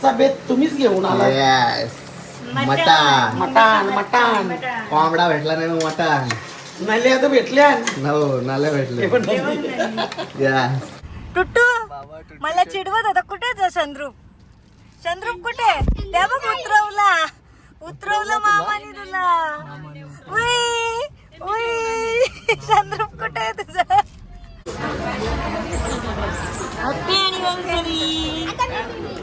आजचा बेत तुम्हीच घेऊन आला. येस मटण मटण मटण कोंबडा भेटला नाही मग मटण नले आता भेटल्या. हो नाले भेटले. येस टुट्टू मला चिडवत होता. कुठे जा चंद्रूप? चंद्रूप कुठे? त्या बघ उतरवलं मामाने तुला. उई उई चंद्रूप कुठे आहे तुझं? Happy anniversary.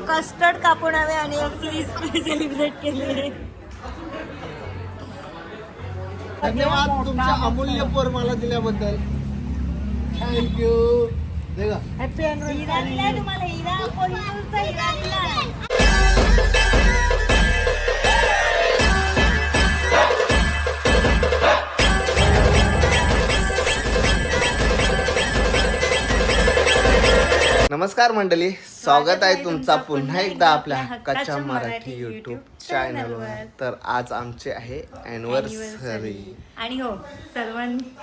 कस्टर्ड कापून हवे अॅनिव्हर्सरी सेलिब्रेट केले. धन्यवाद तुमच्या अमूल्य पोर मला दिल्याबद्दल. थँक्यू. हॅपी अॅनिव्हर्सरी तुम्हाला. हिरा कोल्हापूरचा हिरा दिला. नमस्कार मंडळी, स्वागत आहे तुमचा पुन्हा एकदा आपल्या हक्काच्या मराठी युट्यूब चॅनलवर. तर आज आमचे आहे अॅनिव्हर्सरी. आणि हो सर्वांनी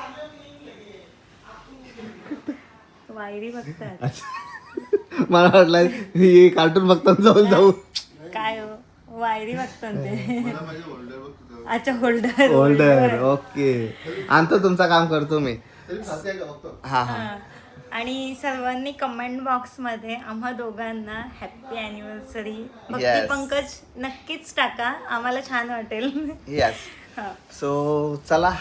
वायरी बघतात. मला वाटलं ही कार्टून बघतात जाऊन जाऊ. काय हो वायरी बघतात ते. अच्छा होल्डर होल्डर. ओके आणतो, तुमचं काम करतो मी. हा हा. आणि सर्वांनी कमेंट बॉक्स मध्ये आम्हा दोघांना हॅपी अॅनिव्हर्सरी भक्ती Yes. पंकज नक्कीच टाका, आम्हाला छान वाटेल. येस. हा. सो चला,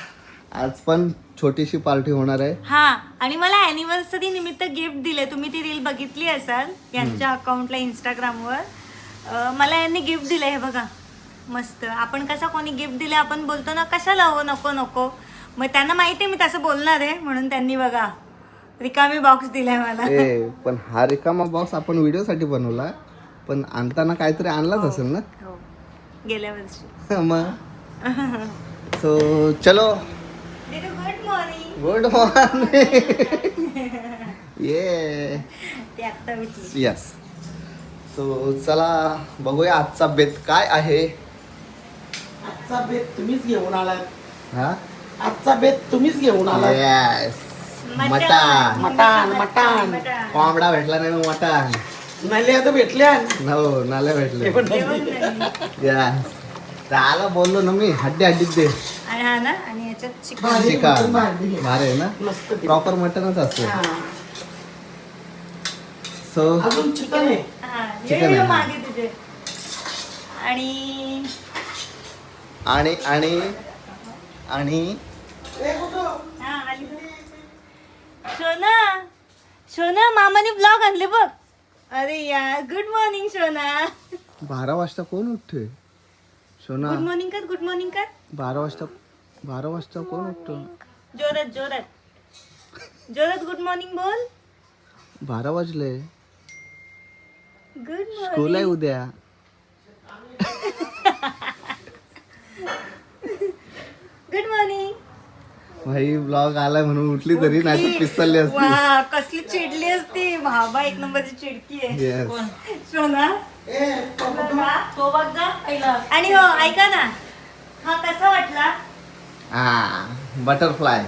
आज पण छोटीशी पार्टी होणार आहे. हा आणि मला अॅनिव्हर्सरी निमित्त गिफ्ट दिले. तुम्ही ती रील बघितली असाल यांच्या अकाउंटला इंस्टाग्रामवर. मला यांनी गिफ्ट दिले. हे बघा मस्त. आपण कसं कोणी गिफ्ट दिले आपण बोलतो ना कशाला हो नको नको. मग त्यांना माहिती आहे मी तसं बोलणार आहे म्हणून त्यांनी बघा रिकामी बॉक्स दिलाय मला. पण हा रिकामा बॉक्स आपण व्हिडिओ साठी बनवला, पण आणताना काहीतरी आणलाच असेल ना. हो गेल्या वर्षी. मग सो चलो. Good morning. Good morning. ये ते आत्ता उठली. यस. सो चला बघूया आजचा बेत काय आहे. आजचा बेत तुम्हीच घेऊन आलात. हा आजचा बेत तुम्हीच घेऊन आलात. येस मटण मटण मटण कोंबडा भेटला नाही मग मटण नले आता भेटल्या. हो नाले भेटले. आणि यस. त्याला बोललो ना मी, हड्डी हड्डीत दे. हा ना. आणि याच्यात चिकन. भारी चिकन मटण भारी. भारी आहे ना. मस्त ते. प्रॉपर मटनच असतो. हा. सो अजून चिकन आहे. हा चिकन ये आहे. मागे तुझे. आणि आणि आणि आणि हा आली. शोना शोना मामाने ब्लॉग आणले बघ. अरे यार गुड मॉर्निंग शोना. 12 वाजता कोण उठते सोना? गुड मॉर्निंग कर. गुड मॉर्निंग कर. 12 वाजता कोण उठतो? जोरात जोरात जोरात गुड मॉर्निंग बोल. 12 वाजले. गुड स्कूल आहे मॉर्निंग. उद्या. Good morning. भाई ब्लॉग आलाय म्हणून उठली तरी नाही तर पिस्तरली असती. वा कसली चिडली असती. भाबा एक नंबरची चिडकी आहे. येस. शोना ए, तो बघ जा पहिला. आणि हो ऐका ना, हा कसा वाटला? Butterfly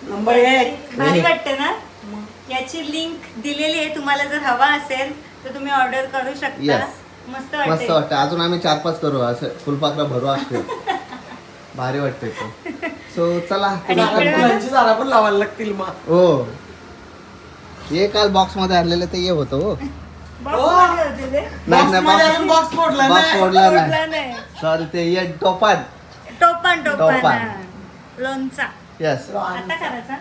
number 1. भारी वाटते ना. याची लिंक दिलेली आहे, तुम्हाला जर हवा असेल तर तुम्ही ऑर्डर करू शकता. Yes. मस्त मस्त वाटते. वाटतं. अजून आम्ही 4-5 करू, असं फुलपाखरा भरू असते. भारी वाटते तो. सो चला. फुलांची झाडं पण लावायला लागतील मग. हो हे काल बॉक्स मध्ये आणलेलं ते ये होतं. हो Box मध्ये होते ते. बॉक्समध्ये अजून बॉक्स फोडला बॉक्स नाही. फोडला फोडला नाही. नाही. सॉरी ते ये टोपान. टोपण टोपण. टोपण लोणचा. येस. आता करायचा.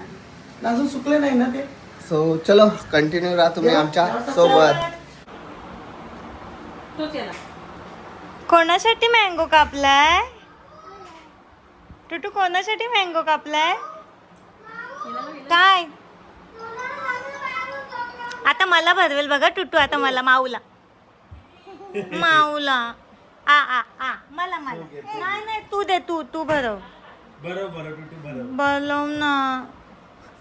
अजून सुकले नाही ना ते. सो चलो कंटिन्यू राहा तुम्ही आमच्या सोबत. कोणासाठी मँगो कापलाय टुटू? कोणासाठी मँगो कापलाय? काय आता मला भरवेल बघा टुटू. आता मला माऊला माऊला आ आ आ मला मला नाही नाही तू दे. तू भरव. भरव ना.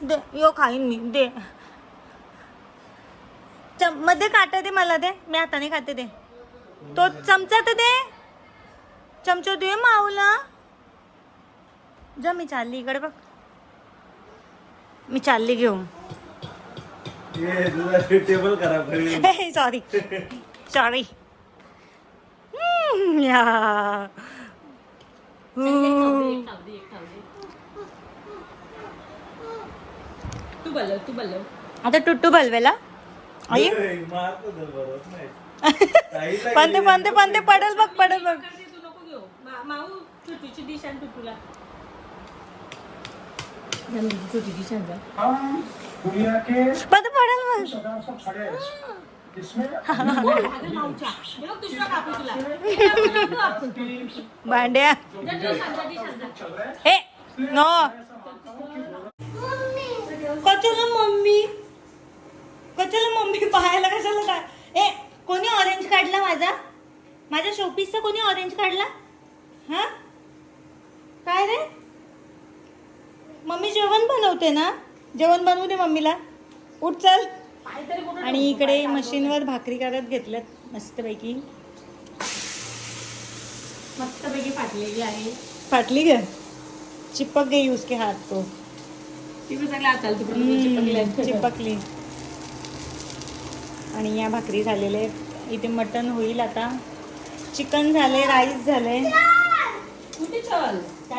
दे यो खाईन मी. दे मध्ये काटा दे मला. दे मी हाताने खाते. दे तो चमचा तर दे. चमचा दे माऊला. जा मी चालली इकडे बघ. मी चालली घेऊन. टेबल खराब करेल. Sorry sorry. या तू बलव आता टुट्टू बलवेला आई पंते पंते पंते पडल बघ पडल बघ तू नको घेऊ माऊ छोटीची डिश आणि टुटूला छोटी डिश आण पंते पडल बघ दुसरा कापू तुला भांड्या हे नो कशाला मम्मी पाहायला कशाला काय ए कोणी ऑरेंज काढला माझ्या शोपीसचा कोणी ऑरेंज काढला हा काय रे मम्मी जेवण बनवते ना जेवण बनवू दे मम्मीला उठ चल आणि इकडे मशीनवर भाकरी करत घेतल्यात मस्तपैकी फाटलेली आहे फाटली ग चिपक गई उसके हाथ को चिपकली आणि या भाकरी झालेले इथे मटन होईल आता चिकन झाले राईस झाले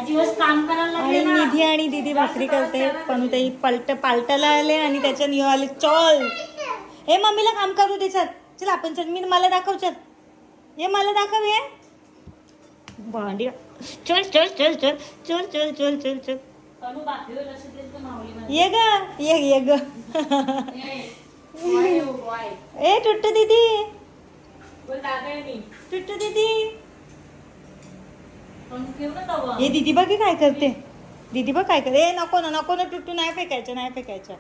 दिवस काम करायला आणि निधी आणि दीदी भाकरी करते पण ते पालटाला आले आणि त्याच्या नियो आले चल हे मम्मीला काम करू दे चल आपण चल मी मला दाखव चल हे मला दाखव हे भांडी चल चल चल चल चल चल चल चल चल ये ग ये ग ए टुट्टू दीदी टुट्टू दीदी हे दीदी बघ काय करते दीदी बघ काय करते ए नको ना टुट्टू नाही फेकायचं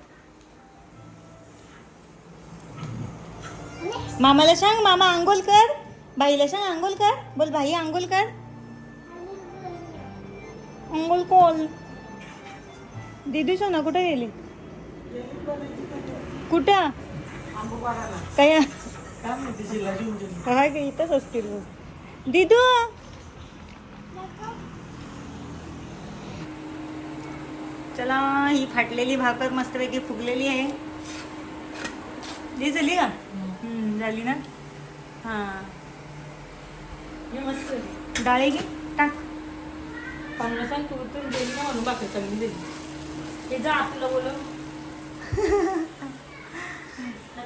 मामाला सांग मामा आंघोळ कर बाईला सांग आंघोळ कर बोल भाई आंघोळ कर आंघोळ कोल दीदी सोना कुठे गेली कुठं काय काय इथंच असतील दीदू चला ही फाटलेली भाकर मस्तपैकी फुगलेली आहे ती झाली का झाली ना हा मस्त डाळे घे टाक पाहुणा सांग तू तर गेली ना म्हणून बाकी चांगली दिली हे जा तुला बोलव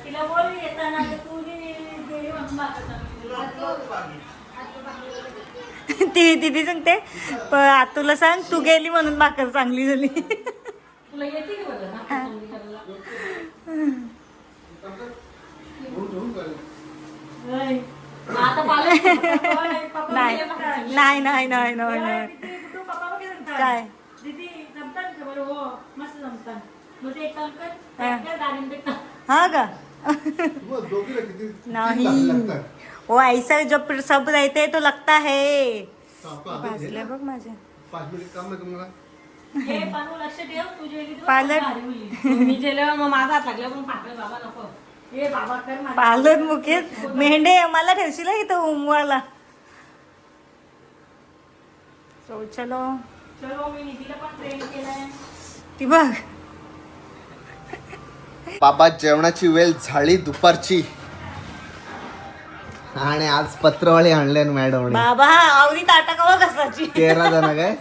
तिला बोल येताना तू गेली म्हणून बाकी चांगली ती दीदी सांगते तुला सांग तू गेली म्हणून भाकर चांगली झाली तुला येते की बघा चांगली करायला आता नाही नाही नाही नाही नाही काय दीदी जमतात का बरं हो मस्त जमतात मग ते एक काम कर गाडीन भेटतात हाँ का नहीं वो ऐसा जब सब रहते हैं तो लगता है भाजल्या बघ माझ्या हे पानू लक्ष ठेव तुझे पालक मी जेल्यावर मग माझा हात लागला पण फाटलं बाबा नको हे बाबा कर माझ्या पालक मुकेत मेंढे मला ठेवशील इथं उमवाला चलो चलो मी निधीला पण ट्रेन केलाय ती बघ बाबा जेवणाची वेळ झाली दुपारची आणि आज पत्रवाळी आणले मॅडम बाबा आवरी ताटा कवा कसाची 13 जण काय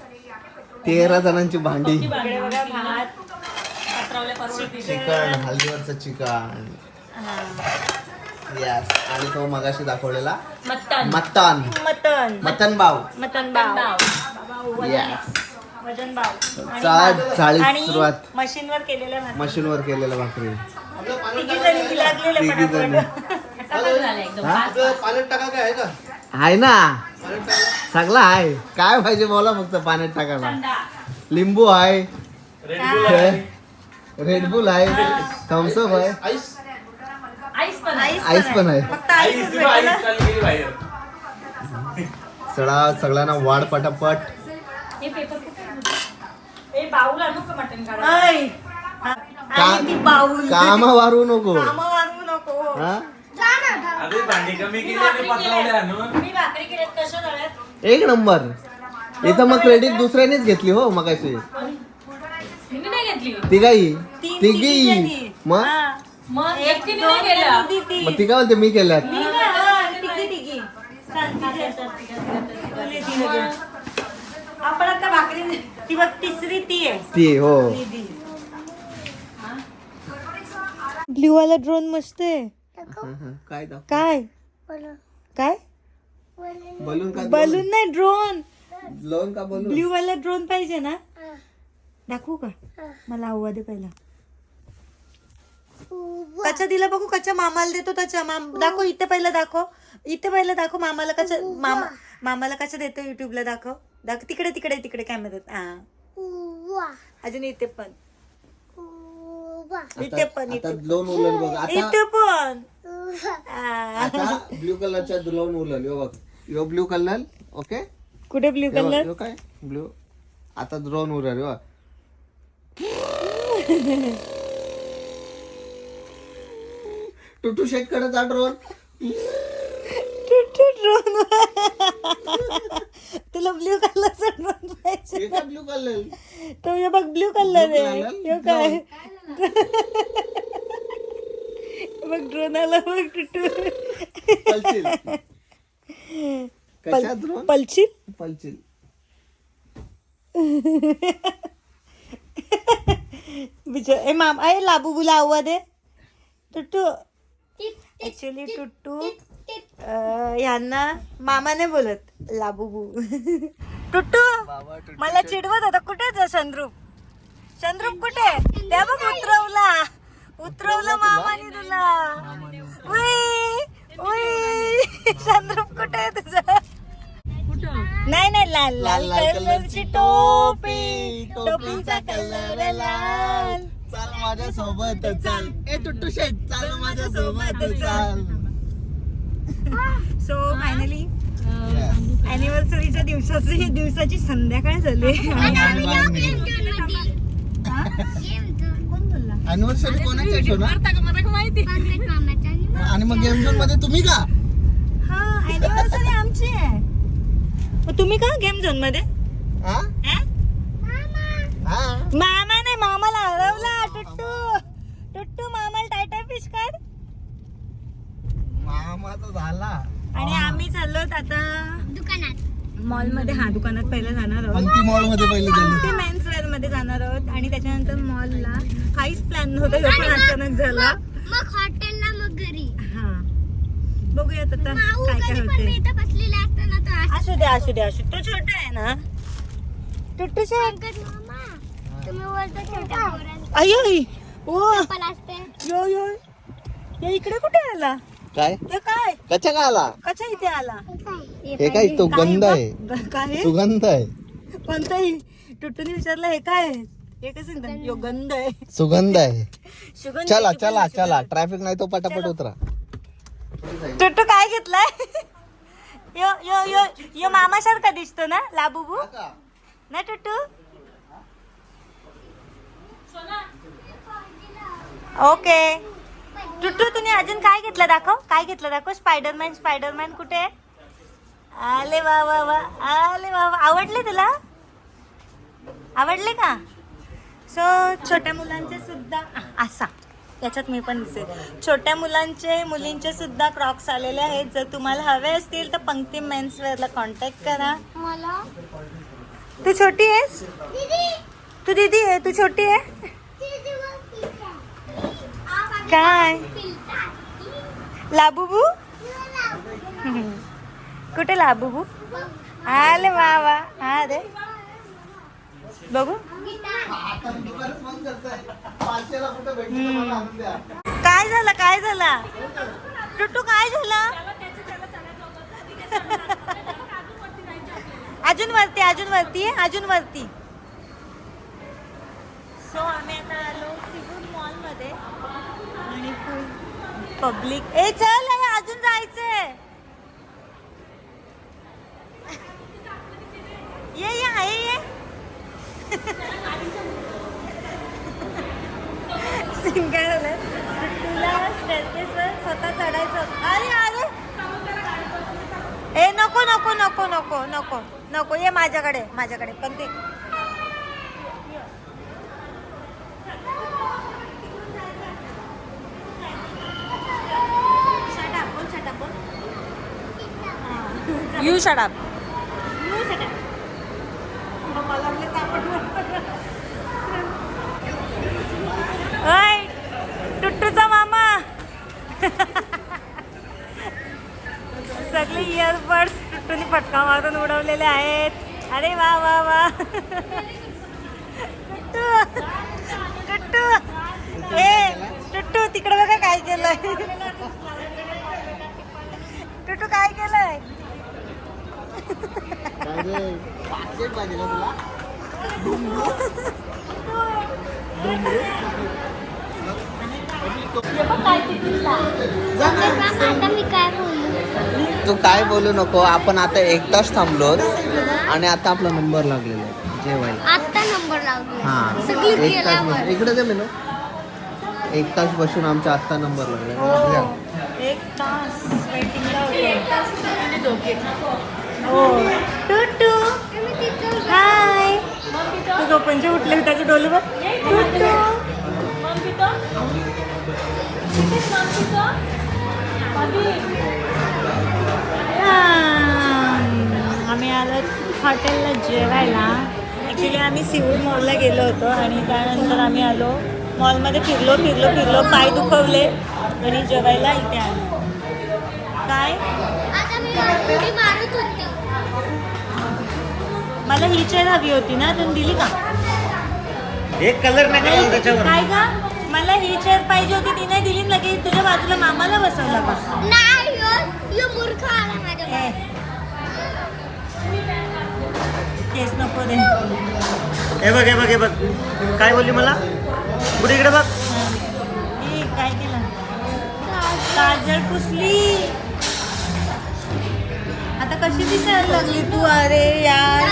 13 जणांची भांडी इकडे बघा भात पत्रावल्या परवडती चिकन हल्दीवरचं चिकन यस आणि तो मगाशी दाखवलेला मटन मटन बाव यस वजन बाव चाळीस सुरुवात मशीनवर केलेल्या भाकरी. मशीनवर केलेला भाकरी तिघी जणी लागलेल्या तिघी जणी. पटापट. आहे ना सगळं आहे काय पाहिजे बोला फक्त पाण्यात टाकायला लिंबू आहे रेडबुल आहे थम्सअप आहे आईस पण आहे फक्त आईसच भेटलं. सगळ्यांना वाढ पटापट हे पेपर हे बाऊल आणू का मटन काढा ऐ, आणि ती बाऊल काम वारू नको कामं वाढवू नको हा भांडी कमी केली आणि पत्रावल्या आणून मी भाकरी केल्यात कशा झाल्यात एक नंबर इथं मग क्रेडिट दुसऱ्यानेच घेतली हो मग अशी मी नाही घेतली तिघाही तिघी जणी. तिघी मग हा. मग एक एकटीने दोन नाही केलं जणी ती. मग ती काय बोलते मी केल्यात मी काय, हा, तिघी. आपण आता भाकरी ती बघ तिसरी ती आहे ती हो ब्ल्यू वाला ड्रोन मस्त आहे. काय दाखव काय काय बलून का बलून नाही ड्रोन. लोन का बलून ब्ल्यू वाला ड्रोन पाहिजे ना दाखवू का मला आव्हा दे पहिला. कच्चा दिला बघू कच्चा मामाला देतो त्याच्या दाखव इथे पहिला दाखव इथे पहिला दाखव मामाला कच्चा मामाला कच्चा देतो युट्यूबला दाखव दाखव तिकडे तिकडे तिकडे कॅमेऱ्यात हा अजून इथे पण इथे पण आता लोन उलन बघ आता इथे पण आता ब्ल्यू कलरच्या लोन उलन यो बघ यो ब्ल्यू कलर ओके कुठे ब्ल्यू कलर यो काय ब्ल्यू आता ड्रोन उरल यो टुटू शेट कडे जा ड्रोन ड्रोन तुला ब्ल्यू कलरचा ड्रोन पाहिजे हे काय ब्ल्यू कलर तो हे बघ ब्ल्यू कलर आहे हे काय बघ ड्रोन आला बघ टुटू पलचिल कशा ड्रोन पलचिल पलचिल बिचार ए मामा ए लाबू बुला आवा दे टुट्टू ऍक्च्युली टुट्टू यांना मामा नाही बोलत लाबूबू. टुट्टू मला चिडवत होता कुठे जा चंद्रूप चंद्रूप कुठे त्या बघ उतरवला मामाने तुला. चंद्रूप कुठे आहे तुझा नाही नाही लाल लाल कलरची टोपी टोपीचा कलर लाल चाल माझ्या सोबत चाल ए टुट्टू शेट चाल माझ्या सोबत चाल. सो फायनली अॅनिव्हर्सरीच्या दिवसाची संध्याकाळ झाली. कोण बोलला अॅनिव्हर्सरी कोणाची ठेवणार आणि मग गेम झोन मध्ये तुम्ही का हा अॅनिव्हर्सरी आमची आहे मग तुम्ही का गेम झोन मध्ये हा हा मामा नाही मामाला हरवला टुट्टू टुट्टू मामाला टायटा फिश कर. मामा तर झाला आणि आम्ही चाललो आता दुकानात मॉल मध्ये हा दुकानात पहिलं जाणार आहोत पंक्ती मॉल मध्ये पहिले गेलो ते मेन्स वेअर मध्ये जाणार आहोत आणि त्याच्यानंतर मॉलला काहीच प्लॅन नव्हतं हे पण अचानक झाला मग हॉटेलला मग घरी हा बघूयात आता काय काय होते. बसलेला असताना तो असू दे तो छोटा आहे ना टुट्टू शेट मामा तुम्ही बोलता छोट्या पोरांचं अयो ओ चप्पल असते यो यो ये इकडे कुठे आला काय हे काय कच्चा का आला कसा इथे आला हे काय तो गंध आहे काय सुगंध आहे कोणताही टुट्टूने विचारलं हे काय हे कसं यो गंध आहे सुगंध आहे सुगंध चला आहे, चला सुगंध. चला ट्रॅफिक नाही तो पटापट उतरा. टुट्टू काय घेतलाय यो यो यो यो मामासारखा दिसतो ना लाबूबू ना टुट्टू ओके टुट्टू तुम्ही अजून काय घेतलं दाखव स्पायडरमॅन कुठे आहे? आले वा वा वा आले वा वा आवडले तुला आवडले का. सो छोट्या मुलांचे सुद्धा असा याच्यात मी पण दिसेल छोट्या मुलींचे सुद्धा क्रॉक्स आलेले आहेत. जर तुम्हाला हवे असतील तर पंक्ती मेन्स वेअरला कॉन्टॅक्ट करा. मला तू छोटी आहेस तू दीदी आहे तू छोटी आहे काय लाबूबू कुठे लाबूबू आले वा वा हा रे बघू काय झाला टुट्टू काय झाला अजून वरती सो आम्ही आता आलो सिगून मॉल मध्ये आणि फुल पब्लिक ए चल अजून जायचंय ये सिंगर आलं तुला स्टेअरकेसवर स्वतः चढायचं. अरे ए नको ये माझ्याकडे पण ते शट अप बोल यू शट अप. ओय टुट्टूचा मामा. सगळे इयरबड्स टुट्टूनी पटका मारून उडवलेले आहेत. अरे वा वा वा. टुट्टू टुट्टू ए टुट्टू तिकडे बघा काय केलंय. टुट्टू काय केलंय. आता मी काय बोलू? तू काय बोलू नको. आपण आता 1 तास थांबलो आणि आता आपला नंबर लागलेला आहे जेवायला. आता नंबर लावतो. हा सगळी 1 तास गेल्यावर. इकडे दे मेनू. 1 तास बसून आमचा आत्ता नंबर लागला. 1 तास वेटिंगला होते. हो टुट्टू हाय. तू झोपणचे उठले त्याचे डोले बघ. टुट्टू आम्ही आलो हॉटेलला जेवायला. ॲक्च्युली आम्ही सीवूड मॉलला गेलो होतो आणि त्यानंतर आम्ही आलो मॉलमध्ये फिरलो पाय दुखवले आणि जेवायला इथे आलो. काय आता मी उडी मारत होती. मला ही चेअर हवी होती ना तुम्ही दिली का. एक कलर नाही त्याच्यावर. काय का मला ही चेअर पाहिजे होती ती नाही दिली. लगेच तुझ्या बाजूला मामाला बसवला का. नाही यो मूर्ख आला माझ्या. केस नको दे. हे बघ काय बोलली मला. कुठे इकडे बघ. काय केलं. काजळ पुसली. आता कशी दिसायला लागली तू. अरे यार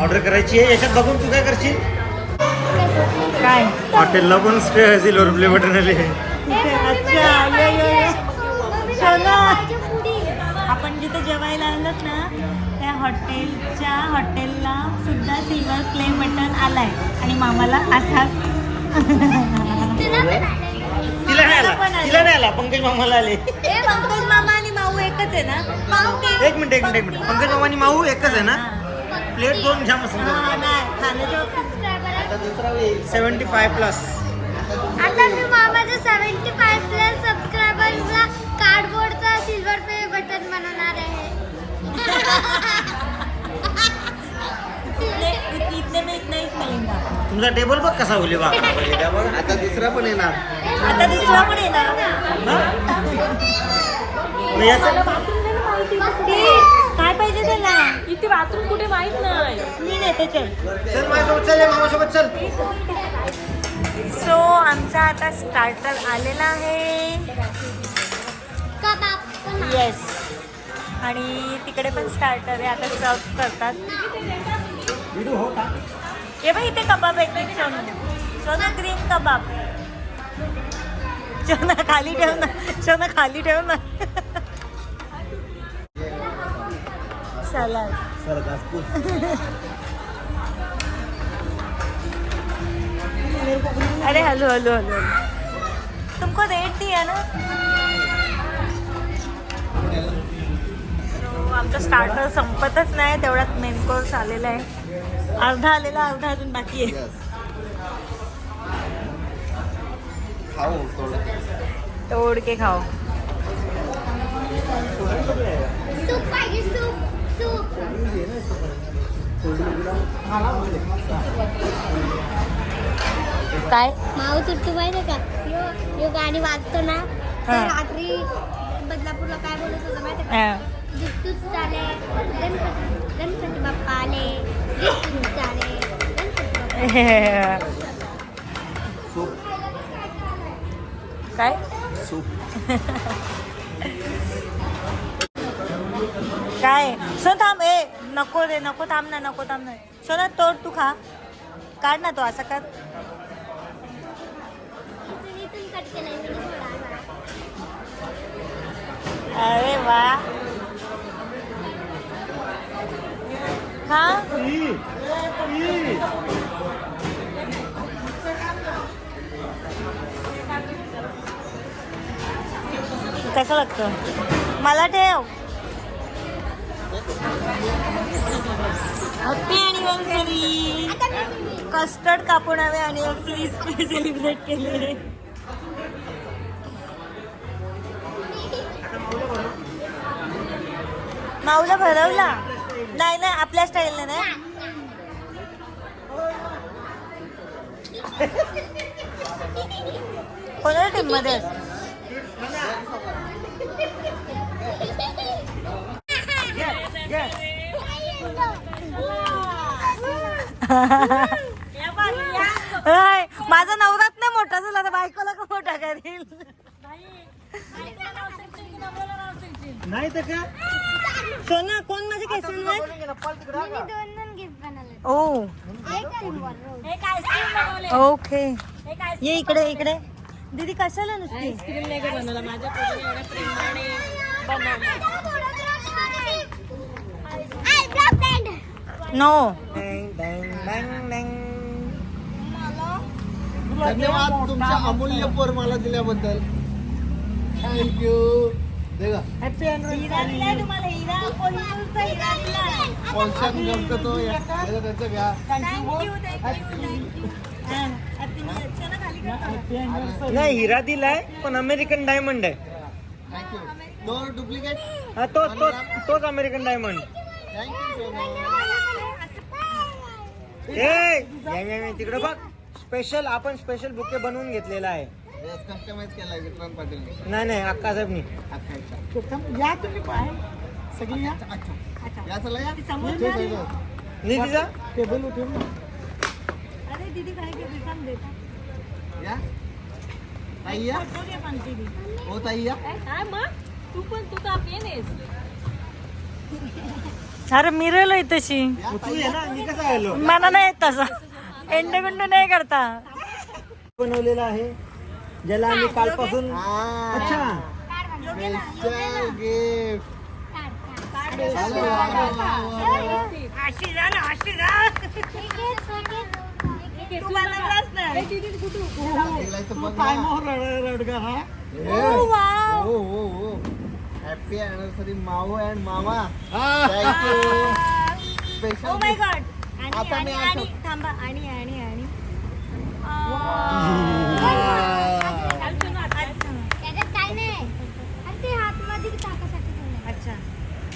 ऑर्डर करायची आहे. याच्यात बघून तू काय करशील. काय हॉटेलला पण सिल्वर प्ले बटन आले. अच्छा ये सोना. आपण जिथे जेवायला आलोत ना त्या हॉटेलला सुद्धा सिल्वर प्ले बटन आलाय आणि मामाला असाच. तिला नाही आला पंकज मामाला आले. पंकज मामा आणि माऊ एकच आहे ना. माऊ ते एक मिनिट पंकज मामा आणि माऊ एकच आहे ना. प्लेट 2 घ्या मस्त. नाही खाण्याच्या बाबतीत 75+. आता मी मामाच्या 75+ सबस्क्रायबर्सला कार्डबोर्डचा सिल्वर पे बटन बनवणार आहे. इतने में इतना ही मिलेगा. तुमचा टेबल बघ कसा होईल बघ. आता दुसरा पण येणार. आता दुसरा पण येणार. काय पाहिजे त्याला. इथे बाथरूम कुठे माहित नाही. मी नाही त्याच्यात. चल माझ्यासोबत चल. मामासोबत चल. सो आमचा आता स्टार्टर आलेला आहे. कबाब. येस आणि तिकडे पण स्टार्टर आहे. आता सर्व करतात. हे बघ इथे कबाब आहे. सोना ग्रीन कबाब. सोना खाली ठेव ना. सलाद. अरे हॅलो तुमको रेट दिया ना. आमचा स्टार्टर संपतच नाही तेवढ्यात मेन कोर्स आलेला आहे. अर्धा आलेला अर्धा अजून बाकी आहे. खाऊ तोड के खाओ. सूप पाहिजे. सूप. काय माऊ तुट्टू माहिती का. यो गाणी वाजतो ना तर रात्री बदलापूरला काय बोलत होतं माहिती का. दुट्टूच चाले गणपती बाप्पा आले. दुट्टूच चाले गणपती बाप्पा. काय काय सो थांब. नको रे नको थांब ना. सोना तोड तू खा. काढ ना तो असा कर. इथून कट केलंय मी थोडा. अरे वा खा. कसं लागतं मला ठेव. Happy anniversary. कस्टर्ड कापून आम्ही अॅनिव्हर्सरी सेलिब्रेट केले. माऊला भरवला नाही ना आपल्या स्टाईलने नाही. कोणाच्या टीम मध्ये माझा नवरात नाही मोठा झाला तर बायकोला का मोठा करील. नाही तर का सोना कोण माझ्या केसांवर. दोन गिफ्ट बनवले. ओ एक आईस्क्रीम बनवले. ओके ये इकडे इकडे. दीदी कशाला नुसती नो. धन्यवाद तुमच्या अमूल्य पोर मला दिल्याबद्दल. थँक्यू. देखा तुम्हाला हिरा कोल्हापूरचा हिरा दिला. कॉन्सर्ट जमतो तो या त्याचं घ्या. नाही हिरा दिलाय पण अमेरिकन डायमंड आहे. थँक्यू. तो डुप्लिकेट. हा तोच अमेरिकन डायमंड. थँक्यू तिकडे बघ स्पेशल आपण स्पेशल बुके बनवून घेतलेला आहे. कस्टमाइज केलाय विक्रांत पाटील. नाही अक्का साहेबनी. या तुम्ही पाय सगळी या. या चला या. निधीचा टेबल उठून अरे दीदी काय घेते सांग देता. या ताई या. हो ताई या. तू कापली नाहीस. अरे मिरलोय तशी तू ये ना मी कसा आलो. मला नाही येत तसं एंडगुंड नाही करता. बनवलेला आहे ज्याला आम्ही कालपासून. अच्छा स्पेशल गिफ्ट. तू बनवलास ना. रडगा हा. हो हो हो. हॅपी अॅनिव्हर्सरी माऊ अँड मामा. Thank you. Special oh my God. आता मी आणि असं- थांबा आणि त्याच्यात काय नाही. अरे ते हातमध्ये टाकासाठी ठेवलंय. अच्छा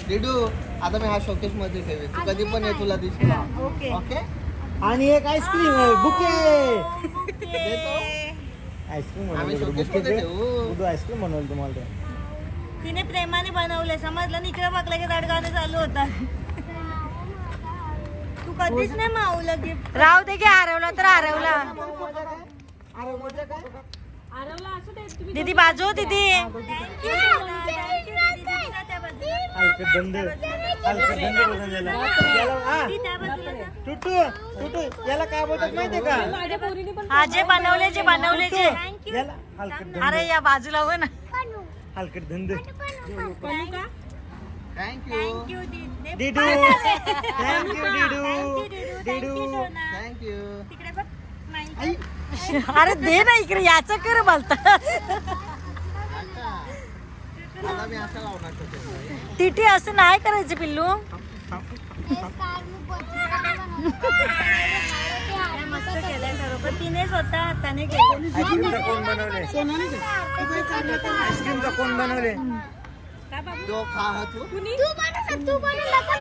डिडू आता मी हा शोकेस मध्ये ठेवेल. तू कधी पण ये तुला दिसला. Okay okay. आणि एक आईस्क्रीम बुके. देतो. आईस्क्रीम आम्ही बनवलं showcase मध्ये ठेवू. बुके. आईस्क्रीम बनवलं तुम्हाला ते. तिने प्रेमाने बनवले समजलं. इकडे बघलं की रडगाणं चालू होता. तू कधीच नाही माऊला गिफ्ट. राहू दे की हरवला तर हरवला. आरवला असं ते तुम्ही दीदी बाजू दीदी. हलकं धंदे बघून याला. हा. टुटू याला काय बोलतात माहितीये का. माझ्या पोरीने पण हा जे बनवले जे याला हलकट धंदे. अरे या बाजूला हो ना. हलकट धंदे. बनू का? थँक्यू. डिडू थँक्यू डिडू. थँक्यू. तिकडे बघ. अरे दे ना इकडे याचं कर बोलता. आता मी असं लावणार शोकेस. तिथे असं नाही करायचं पिल्लू. मस्त केलंय खरोखर. तिने स्वतः हाताने केलं. आईस्क्रीमचा कोण बनवले. आईस्क्रीमचा कोण बनवले. तो खा हा तू. तू बनव